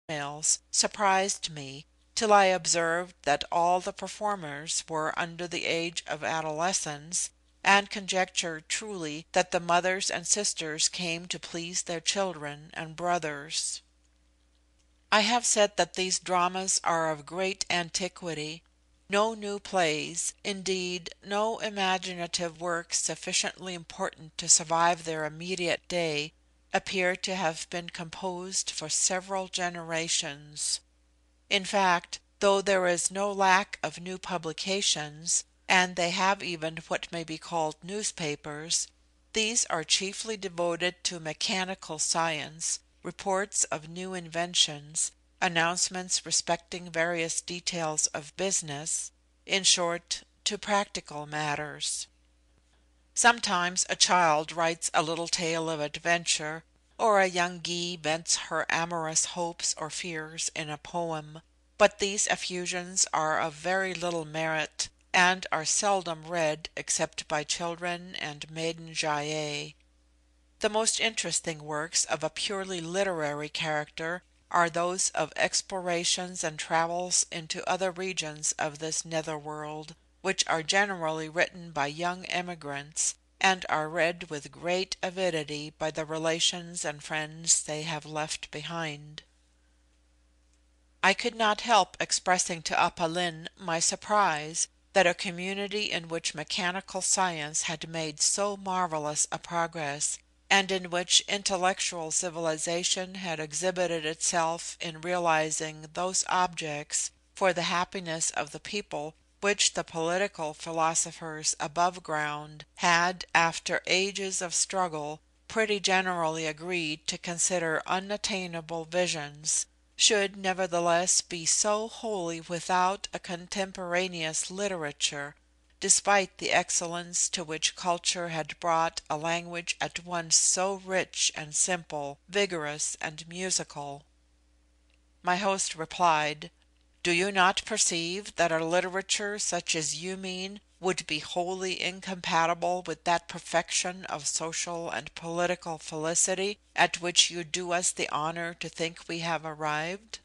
females surprised me, till I observed that all the performers were under the age of adolescence, and conjectured truly that the mothers and sisters came to please their children and brothers. I have said that these dramas are of great antiquity. No new plays, indeed no imaginative works sufficiently important to survive their immediate day, appear to have been composed for several generations. In fact, though there is no lack of new publications, and they have even what may be called newspapers, these are chiefly devoted to mechanical science, reports of new inventions, announcements respecting various details of business, in short, to practical matters. Sometimes a child writes a little tale of adventure, or a young Gy vents her amorous hopes or fears in a poem; but these effusions are of very little merit, and are seldom read except by children and maiden jaillet. The most interesting works of a purely literary character are those of explorations and travels into other regions of this nether world, which are generally written by young emigrants, and are read with great avidity by the relations and friends they have left behind. I could not help expressing to Aph Lin my surprise that a community in which mechanical science had made so marvellous a progress, and in which intellectual civilization had exhibited itself in realizing those objects for the happiness of the people which the political philosophers above ground had, after ages of struggle, pretty generally agreed to consider unattainable visions, should nevertheless be so wholly without a contemporaneous literature, despite the excellence to which culture had brought a language at once so rich and simple, vigorous and musical. My host replied, "Do you not perceive that a literature such as you mean would be wholly incompatible with that perfection of social and political felicity at which you do us the honour to think we have arrived?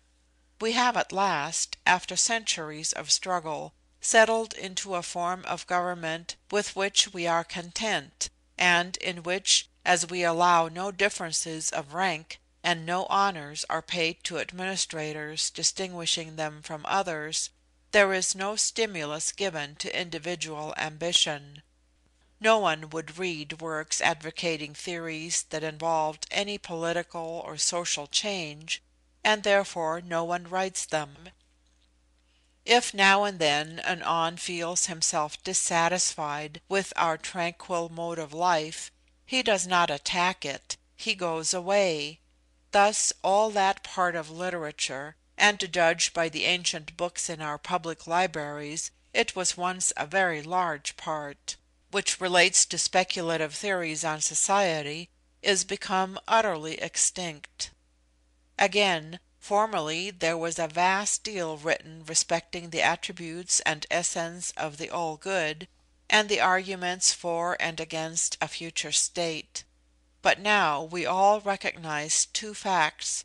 We have at last, after centuries of struggle, settled into a form of government with which we are content, and in which, as we allow no differences of rank, and no honours are paid to administrators distinguishing them from others, there is no stimulus given to individual ambition. No one would read works advocating theories that involved any political or social change, and therefore no one writes them. If now and then an An feels himself dissatisfied with our tranquil mode of life, he does not attack it, he goes away. Thus all that part of literature, and to judge by the ancient books in our public libraries, it was once a very large part, which relates to speculative theories on society, is become utterly extinct. Again, formerly there was a vast deal written respecting the attributes and essence of the All Good, and the arguments for and against a future state. But now we all recognize two facts,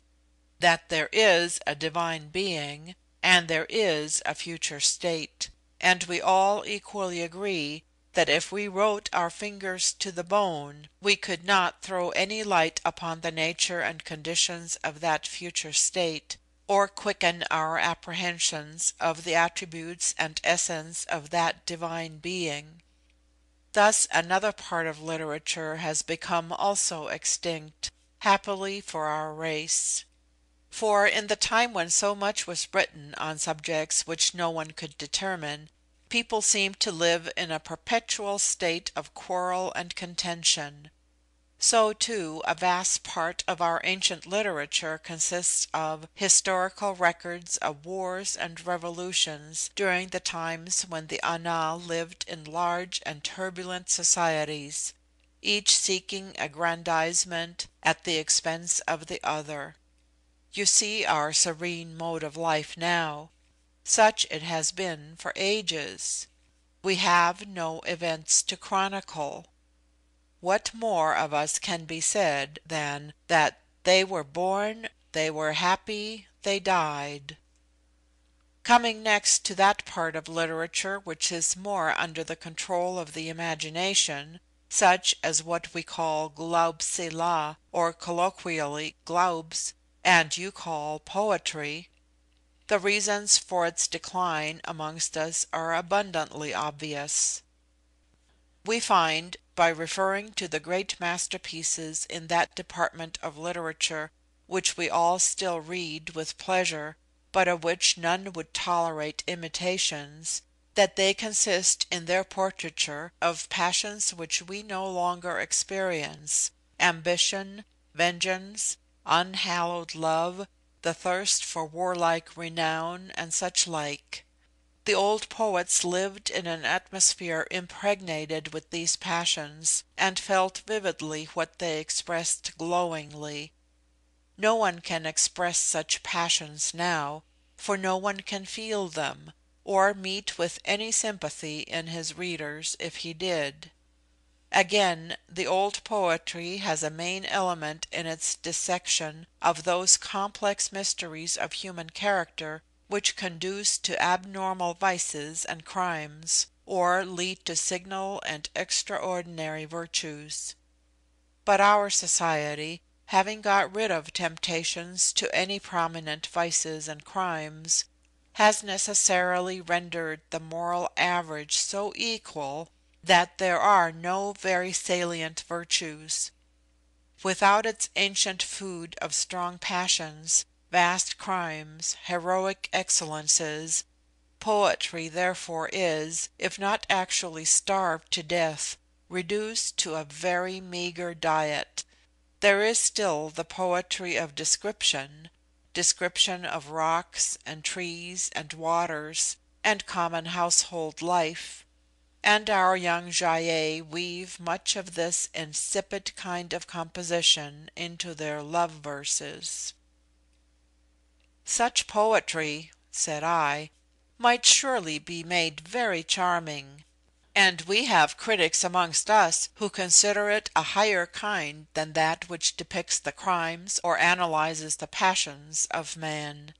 that there is a divine being, and there is a future state, and we all equally agree that if we wrote our fingers to the bone, we could not throw any light upon the nature and conditions of that future state, or quicken our apprehensions of the attributes and essence of that divine being. Thus another part of literature has become also extinct, happily for our race. For in the time when so much was written on subjects which no one could determine, people seemed to live in a perpetual state of quarrel and contention. So too a vast part of our ancient literature consists of historical records of wars and revolutions during the times when the Ana lived in large and turbulent societies, each seeking aggrandizement at the expense of the other. You see our serene mode of life now. Such it has been for ages. We have no events to chronicle. What more of us can be said than that they were born, they were happy, they died. Coming next to that part of literature which is more under the control of the imagination, such as what we call Glaubsila, or colloquially Glaubs, and you call poetry, the reasons for its decline amongst us are abundantly obvious. We find, by referring to the great masterpieces in that department of literature which we all still read with pleasure, but of which none would tolerate imitations, that they consist in their portraiture of passions which we no longer experience, ambition, vengeance, unhallowed love, the thirst for warlike renown, and such like. The old poets lived in an atmosphere impregnated with these passions, and felt vividly what they expressed glowingly. No one can express such passions now, for no one can feel them, or meet with any sympathy in his readers if he did. Again, the old poetry has a main element in its dissection of those complex mysteries of human character which conduce to abnormal vices and crimes, or lead to signal and extraordinary virtues. But our society, having got rid of temptations to any prominent vices and crimes, has necessarily rendered the moral average so equal that there are no very salient virtues. Without its ancient food of strong passions, vast crimes, heroic excellences, poetry therefore is, if not actually starved to death, reduced to a very meagre diet. There is still the poetry of description, description of rocks and trees and waters, and common household life, and our young Jayer weave much of this insipid kind of composition into their love verses. "Such poetry," said I, "might surely be made very charming; and we have critics amongst us who consider it a higher kind than that which depicts the crimes or analyses the passions of man.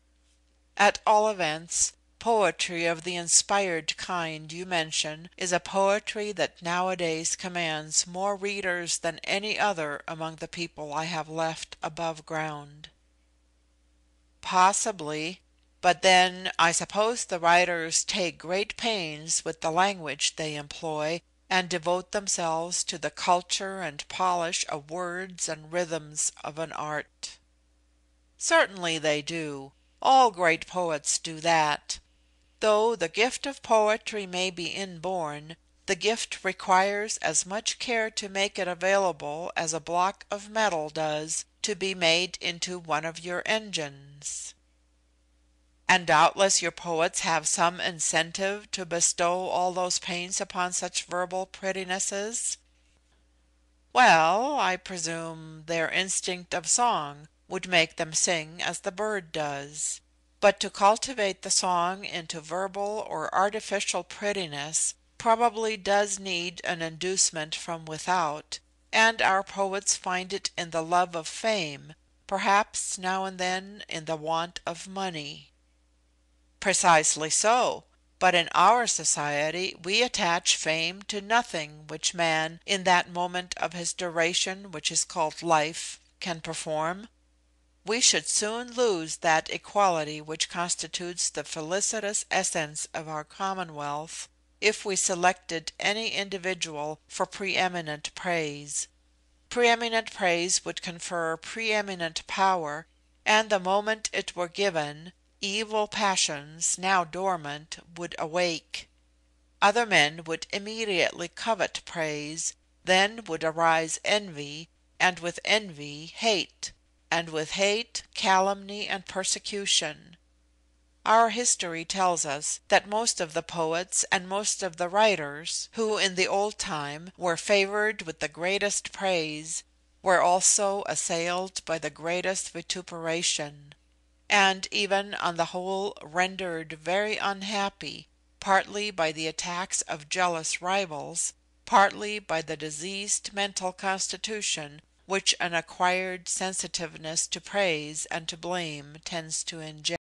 At all events, poetry of the inspired kind you mention is a poetry that nowadays commands more readers than any other among the people I have left above ground." "Possibly; but then I suppose the writers take great pains with the language they employ, and devote themselves to the culture and polish of words and rhythms of an art." "Certainly they do. All great poets do that. Though the gift of poetry may be inborn, the gift requires as much care to make it available as a block of metal does to be made into one of your engines." "And doubtless your poets have some incentive to bestow all those pains upon such verbal prettinesses?" "Well, I presume their instinct of song would make them sing as the bird does. But to cultivate the song into verbal or artificial prettiness probably does need an inducement from without, and our poets find it in the love of fame, perhaps now and then in the want of money." "Precisely so. But in our society we attach fame to nothing which man, in that moment of his duration which is called life, can perform. We should soon lose that equality which constitutes the felicitous essence of our commonwealth, if we selected any individual for preeminent praise. Preeminent praise would confer preeminent power, and the moment it were given, evil passions, now dormant, would awake. Other men would immediately covet praise, then would arise envy, and with envy hate, and with hate calumny and persecution. Our history tells us that most of the poets and most of the writers, who in the old time were favoured with the greatest praise, were also assailed by the greatest vituperation, and even on the whole rendered very unhappy, partly by the attacks of jealous rivals, partly by the diseased mental constitution which an acquired sensitiveness to praise and to blame tends to engender.